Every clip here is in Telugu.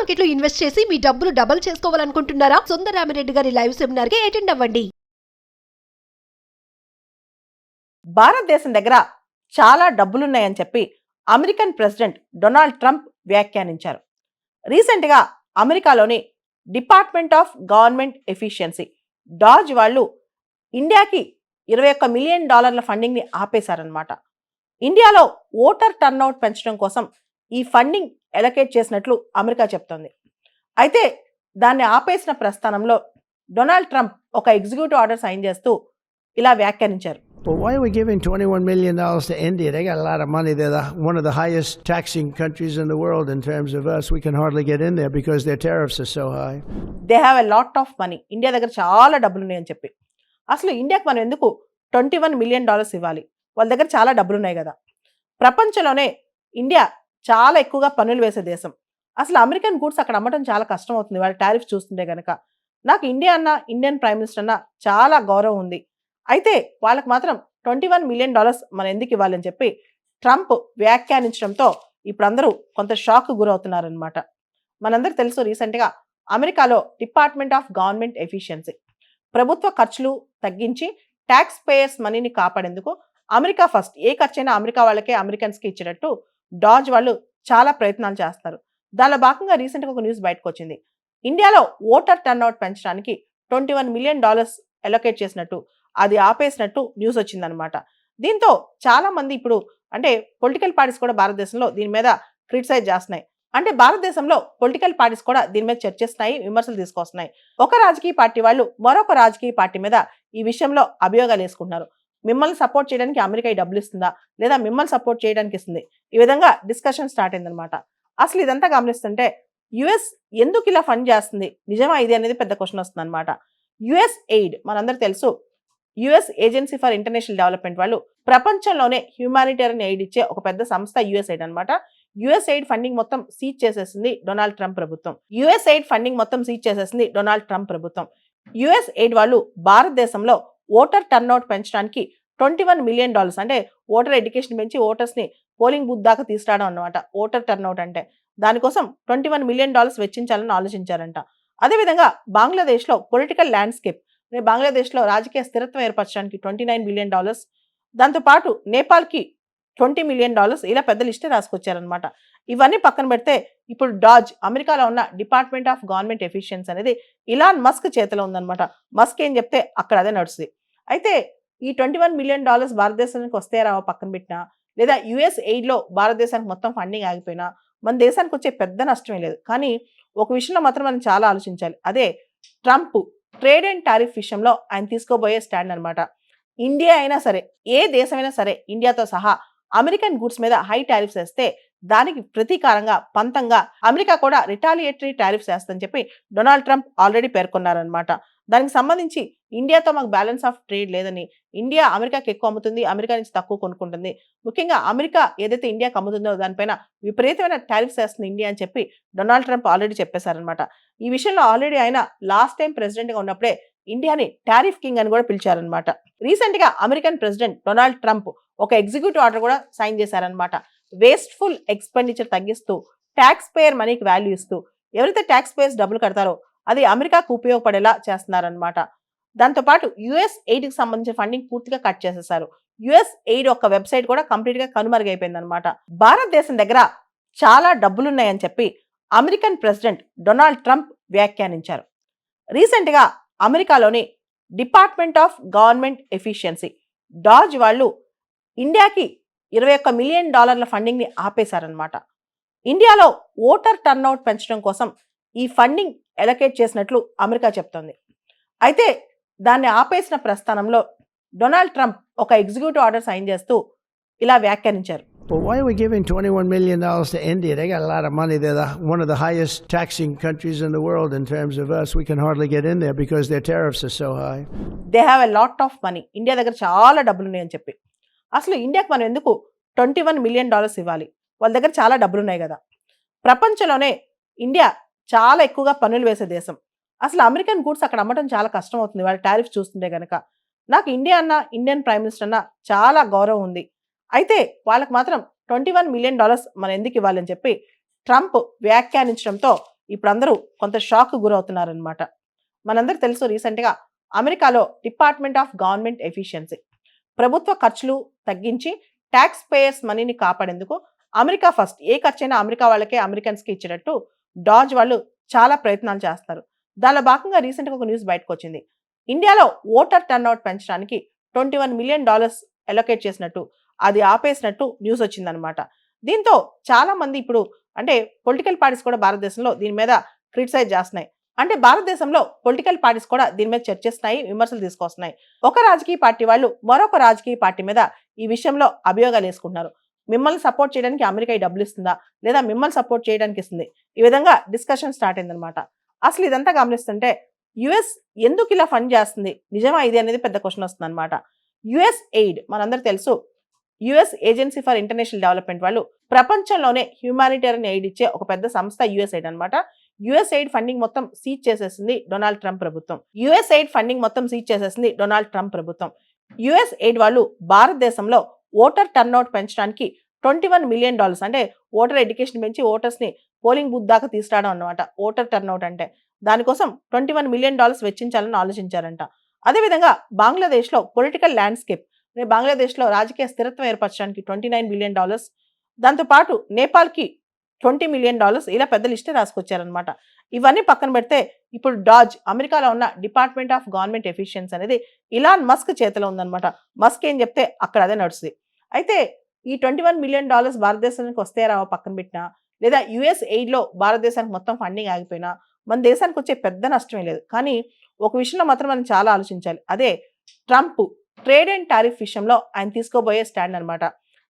మార్కెట్లో ఇన్వెస్ట్ చేసి మీ డబ్బులు డబుల్ చేసుకోవాలనుకుంటున్నారా? సుందరరామిరెడ్డి గారి లైవ్ సెమినార్ కి అటెండ్ అవ్వండి. భారతదేశం దగ్గర చాలా డబ్బులున్నాయని చెప్పి అమెరికన్ ప్రెసిడెంట్ డొనాల్డ్ ట్రంప్ వ్యాఖ్యానించారు. రీసెంట్గా అమెరికాలోని డిపార్ట్మెంట్ ఆఫ్ గవర్నమెంట్ ఎఫిషియన్సీ డాజ్ వాళ్ళు ఇండియాకి $21 మిలియన్ ఫండింగ్ని ఆపేశారనమాట. ఇండియాలో ఓటర్ టర్న్అవుట్ పెంచడం కోసం ఈ ఫండింగ్ ఎలకేట్ చేసినట్లు అమెరికా చెప్తోంది. అయితే దాన్ని ఆపేసిన ప్రస్థానంలో డొనాల్డ్ ట్రంప్ ఒక ఎగ్జిక్యూటివ్ ఆర్డర్ సైన్ చేస్తూ ఇలా వ్యాఖ్యానించారు. Well, why are we giving $21 million to India? They got a lot of money. They're one of the highest taxing countries in the world in terms of us. We can hardly get in there because their tariffs are so high. They have a lot of money. India దగ్గర చాలా డబ్బులు ఉన్నాయని చెప్పి అసలు ఇండియాకి మనం ఎందుకు $21 మిలియన్ ఇవ్వాలి? వాళ్ళ దగ్గర చాలా డబ్బులు ఉన్నాయి కదా. ప్రపంచంలోనే ఇండియా చాలా ఎక్కువగా పన్నులు వేసే దేశం. అసలు అమెరికన్ గూడ్స్ అక్కడ అమ్మటం చాలా కష్టం అవుతుంది వాళ్ళ టారిఫ్ చూస్తుంటే కనుక. నాకు ఇండియా అన్న ఇండియన్ ప్రైమ్ మినిస్టర్ అన్న చాలా గౌరవం ఉంది. అయితే వాళ్ళకి మాత్రం $21 మిలియన్ మనం ఎందుకు ఇవ్వాలని చెప్పి ట్రంప్ వ్యాఖ్యానించడంతో ఇప్పుడు అందరూ కొంత షాక్ గురవుతున్నారనమాట. మనందరికి తెలుసు రీసెంట్గా అమెరికాలో డిపార్ట్మెంట్ ఆఫ్ గవర్నమెంట్ ఎఫిషియన్సీ ప్రభుత్వ ఖర్చులు తగ్గించి ట్యాక్స్ పేయర్స్ మనీని కాపాడేందుకు అమెరికా ఫస్ట్ ఏ ఖర్చైనా అమెరికా వాళ్ళకే అమెరికన్స్కి ఇచ్చేటట్టు డాజ్ వాళ్ళు చాలా ప్రయత్నాలు చేస్తారు. దానిలో భాగంగా రీసెంట్గా ఒక న్యూస్ బయటకు వచ్చింది. ఇండియాలో ఓటర్ టర్న్అవుట్ పెంచడానికి $21 మిలియన్ అలొకేట్ చేసినట్టు అది ఆపేసినట్టు న్యూస్ వచ్చిందనమాట. దీంతో చాలా మంది ఇప్పుడు అంటే పొలిటికల్ పార్టీస్ కూడా భారతదేశంలో దీని మీద క్రిటిసైజ్ చేస్తున్నాయి. అంటే భారతదేశంలో పొలిటికల్ పార్టీస్ కూడా దీని మీద చర్చిస్తున్నాయి, విమర్శలు తీసుకొస్తున్నాయి. ఒక రాజకీయ పార్టీ వాళ్ళు మరొక రాజకీయ పార్టీ మీద ఈ విషయంలో అభియోగాలు వేసుకుంటున్నారు. మిమ్మల్ని సపోర్ట్ చేయడానికి అమెరికా ఈ డబ్బులు ఇస్తుందా లేదా మిమ్మల్ని సపోర్ట్ చేయడానికి ఇస్తుంది, ఈ విధంగా డిస్కషన్ స్టార్ట్ అయిందనమాట. అసలు ఇదంతా గమనిస్తుంటే యుఎస్ ఎందుకు ఇలా ఫండ్ చేస్తుంది, నిజమా ఇది అనేది పెద్ద క్వశ్చన్ వస్తుంది అనమాట. యుఎస్ ఎయిడ్ మనందరూ తెలుసు, US agency for international development వాళ్ళు ప్రపంచంలోనే హ్యూమానిటేరియన్ ఎయిడ్ ఇచ్చే ఒక పెద్ద సంస్థ యుఎస్ ఎయిడ్ అనమాట. యుఎస్ ఎయిడ్ ఫండింగ్ మొత్తం సీజ్ చేసేసింది డొనాల్డ్ ట్రంప్ ప్రభుత్వం. యుఎస్ ఎయిడ్ ఫండింగ్ మొత్తం సీజ్ చేసేసింది డొనాల్డ్ ట్రంప్ ప్రభుత్వం. యుఎస్ ఎయిడ్ వాళ్ళు భారతదేశంలో ఓటర్ టర్న్అవుట్ పెంచడానికి $21 మిలియన్ అంటే ఓటర్ ఎడ్యుకేషన్ పెంచి ఓటర్స్ ని పోలింగ్ బూత్ దాకా తీసుకురావడం అన్నమాట. ఓటర్ టర్న్అవుట్ అంటే దానికోసం $21 మిలియన్ వెచ్చించాలని ఆలోచించారంట. అదేవిధంగా బంగ్లాదేశ్లో పొలిటికల్ ల్యాండ్స్కేప్, బంగ్లాదేశ్లో రాజకీయ స్థిరత్వం ఏర్పరచడానికి $29 మిలియన్, దాంతోపాటు నేపాల్కి $20 మిలియన్, ఇలా పెద్ద లిస్టే రాసుకొచ్చారనమాట. ఇవన్నీ పక్కన పెడితే ఇప్పుడు డాజ్ అమెరికాలో ఉన్న డిపార్ట్మెంట్ ఆఫ్ గవర్నమెంట్ ఎఫిషియన్సీ అనేది ఇలాన్ మస్క్ చేతిలో ఉందనమాట. మస్క్ ఏం చెప్తే అక్కడ అదే నడుస్తుంది. అయితే ఈ $21 మిలియన్ భారతదేశానికి వస్తే రావో పక్కన పెట్టినా లేదా యుఎస్ ఎయిడ్లో భారతదేశానికి మొత్తం ఫండింగ్ ఆగిపోయినా మన దేశానికి వచ్చే పెద్ద నష్టమే లేదు. కానీ ఒక విషయంలో మాత్రం మనం చాలా ఆలోచించాలి. అదే ట్రంప్ ట్రేడ్ అండ్ టారిఫ్ విషయంలో ఆయన తీసుకోబోయే స్టాండ్ అనమాట. ఇండియా అయినా సరే ఏ దేశమైనా సరే ఇండియాతో సహా అమెరికన్ గూడ్స్ మీద హై టారిఫ్స్ వేస్తే దానికి ప్రతీకారంగా పంతంగా అమెరికా కూడా రిటాలియేటరీ టారిఫ్స్ వేస్తుందని చెప్పి డొనాల్డ్ ట్రంప్ ఆల్రెడీ పేర్కొన్నారనమాట. దానికి సంబంధించి ఇండియాతో మాకు బ్యాలెన్స్ ఆఫ్ ట్రేడ్ లేదని, ఇండియా అమెరికాకి ఎక్కువ అమ్ముతుంది, అమెరికా నుంచి తక్కువ కొనుక్కుంటుంది, ముఖ్యంగా అమెరికా ఏదైతే ఇండియాకి అమ్ముతుందో దానిపైన విపరీతమైన టారిఫ్స్ వేస్తుంది ఇండియా అని చెప్పి డొనాల్డ్ ట్రంప్ ఆల్రెడీ చెప్పేశారనమాట. ఈ విషయంలో ఆల్రెడీ ఆయన లాస్ట్ టైం ప్రెసిడెంట్గా ఉన్నప్పుడే ఇండియాని టారిఫ్ కింగ్ అని కూడా పిలిచారనమాట. రీసెంట్ గా అమెరికన్ ప్రెసిడెంట్ డొనాల్డ్ ట్రంప్ ఒక ఎగ్జిక్యూటివ్ ఆర్డర్ కూడా సైన్ చేశారనమాట. వేస్ట్ఫుల్ ఎక్స్పెండిచర్ తగ్గిస్తూ ట్యాక్స్ పేయర్ మనీకి వాల్యూ ఇస్తూ ఎవరైతే ట్యాక్స్ పేయర్స్ డబ్బులు కడతారో అది అమెరికాకు ఉపయోగపడేలా చేస్తున్నారనమాట. దాంతోపాటు యుఎస్ ఎయిడ్ కి సంబంధించిన ఫండింగ్ పూర్తిగా కట్ చేసేసారు. యుఎస్ ఎయిడ్ ఒక వెబ్సైట్ కూడా కంప్లీట్ గా కనుమరుగైపోయింది అనమాట. భారతదేశం దగ్గర చాలా డబ్బులున్నాయని చెప్పి అమెరికన్ ప్రెసిడెంట్ డొనాల్డ్ ట్రంప్ వ్యాఖ్యానించారు. రీసెంట్ గా అమెరికాలోని డిపార్ట్మెంట్ ఆఫ్ గవర్నమెంట్ ఎఫిషియన్సీ డాజ్ వాళ్ళు ఇండియాకి $21 మిలియన్ ఫండింగ్ ని ఆపేశారనమాట. ఇండియాలో ఓటర్ టర్న్అవుట్ పెంచడం కోసం ఈ ఫండింగ్ ఎలకేట్ చేసినట్లు అమెరికా చెప్తోంది. అయితే దాన్ని ఆపేసిన ప్రస్థానంలో డొనాల్డ్ ట్రంప్ ఒక ఎగ్జిక్యూటివ్ ఆర్డర్ సైన్ చేస్తూ ఇలా వ్యాఖ్యానించారు. Well, why are we giving $21 million to India? They got a lot of money. They're one of the highest taxing countries in the world in terms of us. We can hardly get in there because their tariffs are so high. They have a lot of money. India దగ్గర చాలా డబ్బులు ఉన్నాయని చెప్పి అసలు ఇండియాకి మనం ఎందుకు $21 మిలియన్ ఇవ్వాలి? వాళ్ళ దగ్గర చాలా డబ్బులు ఉన్నాయి కదా. ప్రపంచంలోనే ఇండియా చాలా ఎక్కువగా పన్నులు వేసే దేశం. అసలు అమెరికన్ గూడ్స్ అక్కడ అమ్మటం చాలా కష్టం అవుతుంది వాళ్ళ టారిఫ్ చూస్తుంటే కనుక. నాకు ఇండియా అన్న ఇండియన్ ప్రైమ్ మినిస్టర్ అన్న చాలా గౌరవం ఉంది. అయితే వాళ్ళకి మాత్రం $21 మిలియన్ మనం ఎందుకు ఇవ్వాలని చెప్పి ట్రంప్ వ్యాఖ్యానించడంతో ఇప్పుడు అందరూ కొంత షాక్ గురవుతున్నారనమాట. మనందరికి తెలుసు రీసెంట్గా అమెరికాలో డిపార్ట్మెంట్ ఆఫ్ గవర్నమెంట్ ఎఫిషియన్సీ ప్రభుత్వ ఖర్చులు తగ్గించి ట్యాక్స్ పేయర్స్ మనీని కాపాడేందుకు అమెరికా ఫస్ట్, ఏ ఖర్చైనా అమెరికా వాళ్ళకే అమెరికన్స్కి ఇచ్చేటట్టు డాజ్ వాళ్ళు చాలా ప్రయత్నాలు చేస్తారు. దానిలో భాగంగా రీసెంట్గా ఒక న్యూస్ బయటకు వచ్చింది. ఇండియాలో ఓటర్ టర్న్అవుట్ పెంచడానికి $21 మిలియన్ అలొకేట్ చేసినట్టు, అది ఆపేసినట్టు న్యూస్ వచ్చిందనమాట. దీంతో చాలా మంది ఇప్పుడు అంటే పొలిటికల్ పార్టీస్ కూడా భారతదేశంలో దీని మీద క్రిటిసైజ్ చేస్తున్నాయి. అంటే భారతదేశంలో పొలిటికల్ పార్టీస్ కూడా దీని మీద చర్చిస్తున్నాయి, విమర్శలు తీసుకొస్తున్నాయి. ఒక రాజకీయ పార్టీ వాళ్ళు మరొక రాజకీయ పార్టీ మీద ఈ విషయంలో అభియోగాలు వేసుకుంటున్నారు. మిమ్మల్ని సపోర్ట్ చేయడానికి అమెరికా ఈ డబ్బులు ఇస్తుందా, లేదా మిమ్మల్ని సపోర్ట్ చేయడానికి ఇస్తుంది, ఈ విధంగా డిస్కషన్ స్టార్ట్ అయిందనమాట. అసలు ఇదంతా గమనిస్తుంటే యుఎస్ ఎందుకు ఇలా ఫండ్ చేస్తుంది, నిజమా ఇది అనేది పెద్ద క్వశ్చన్ వస్తుంది అనమాట. యుఎస్ ఎయిడ్ మనందరూ తెలుసు, US agency for international development వాళ్ళు ప్రపంచంలోనే హ్యూమానిటేరియన్ ఎయిడ్ ఇచ్చే ఒక పెద్ద సంస్థ యుఎస్ ఎయిడ్ అనమాట. యుఎస్ ఎయిడ్ ఫండింగ్ మొత్తం సీజ్ చేసేసింది డొనాల్డ్ ట్రంప్ ప్రభుత్వం. యుఎస్ ఎయిడ్ ఫండింగ్ మొత్తం సీజ్ చేసేసింది డొనాల్డ్ ట్రంప్ ప్రభుత్వం. యుఎస్ ఎయిడ్ వాళ్ళు భారతదేశంలో ఓటర్ టర్న్అవుట్ పెంచడానికి $21 మిలియన్ అంటే ఓటర్ ఎడ్యుకేషన్ పెంచి ఓటర్స్ ని పోలింగ్ బూత్ దాకా తీసుకురావడం అన్నమాట. ఓటర్ టర్న్అవుట్ అంటే దానికోసం $21 మిలియన్ వెచ్చించాలని ఆలోచించారంట. అదేవిధంగా బంగ్లాదేశ్లో పొలిటికల్ ల్యాండ్స్కేప్, బంగ్లాదేశ్లో రాజకీయ స్థిరత్వం ఏర్పరచడానికి $29 మిలియన్, దాంతోపాటు నేపాల్కి $20 మిలియన్, ఇలా పెద్ద లిస్టే రాసుకొచ్చారనమాట. ఇవన్నీ పక్కన పెడితే ఇప్పుడు డాజ్ అమెరికాలో ఉన్న డిపార్ట్మెంట్ ఆఫ్ గవర్నమెంట్ ఎఫిషియన్సీ అనేది ఇలాన్ మస్క్ చేతిలో ఉందన్నమాట. మస్క్ ఏం చెప్తే అక్కడ అదే నడుస్తుంది. అయితే ఈ $21 మిలియన్ భారతదేశానికి వస్తే రావో పక్కన పెట్టినా, లేదా యుఎస్ ఎయిడ్లో భారతదేశానికి మొత్తం ఫండింగ్ ఆగిపోయినా మన దేశానికి వచ్చే పెద్ద నష్టమే లేదు. కానీ ఒక విషయంలో మాత్రం మనం చాలా ఆలోచించాలి. అదే ట్రంప్ ట్రేడ్ అండ్ టారిఫ్ విషయంలో ఆయన తీసుకోబోయే స్టాండ్ అనమాట.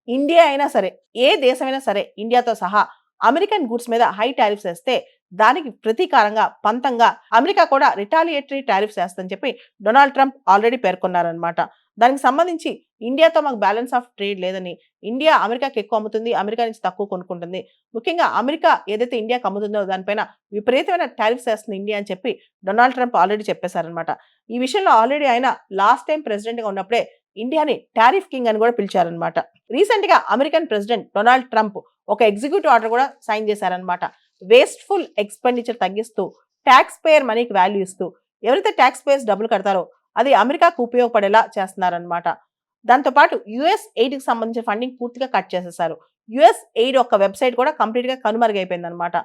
ఇండియా అయినా సరే, ఏ దేశమైనా సరే ఇండియాతో సహా అమెరికన్ గూడ్స్ మీద హై టారిఫ్స్ వేస్తే దానికి ప్రతీకారంగా పంతంగా అమెరికా కూడా రిటాలియేటరీ టారిఫ్స్ వేస్తుందని చెప్పి డొనాల్డ్ ట్రంప్ ఆల్రెడీ పేర్కొన్నారనమాట. దానికి సంబంధించి ఇండియాతో మాకు బ్యాలెన్స్ ఆఫ్ ట్రేడ్ లేదని, ఇండియా అమెరికాకి ఎక్కువ అమ్ముతుంది, అమెరికా నుంచి తక్కువ కొనుక్కుంటుంది, ముఖ్యంగా అమెరికా ఏదైతే ఇండియాకి అమ్ముతుందో దానిపైన విపరీతమైన టారిఫ్స్ వేస్తుంది ఇండియా అని చెప్పి డొనాల్డ్ ట్రంప్ ఆల్రెడీ చెప్పేశారనమాట. ఈ విషయంలో ఆల్రెడీ ఆయన లాస్ట్ టైం ప్రెసిడెంట్గా ఉన్నప్పుడే ఇండియాని టారిఫ్ కింగ్ అని కూడా పిలిచారనమాట. రీసెంట్ గా అమెరికన్ ప్రెసిడెంట్ డొనాల్డ్ ట్రంప్ ఒక ఎగ్జిక్యూటివ్ ఆర్డర్ కూడా సైన్ చేశారనమాట. వేస్ట్ఫుల్ ఎక్స్పెండిచర్ తగ్గిస్తూ ట్యాక్స్ పేయర్ మనీకి వాల్యూ ఇస్తూ ఎవరైతే ట్యాక్స్ పేయర్స్ డబ్బులు కడతారో అది అమెరికాకు ఉపయోగపడేలా చేస్తున్నారనమాట. దాంతోపాటు యుఎస్ ఎయిడ్కి సంబంధించిన ఫండింగ్ పూర్తిగా కట్ చేసేసారు. యుఎస్ ఎయిడ్ ఒక వెబ్సైట్ కూడా కంప్లీట్ గా కనుమరుగైపోయింది అనమాట.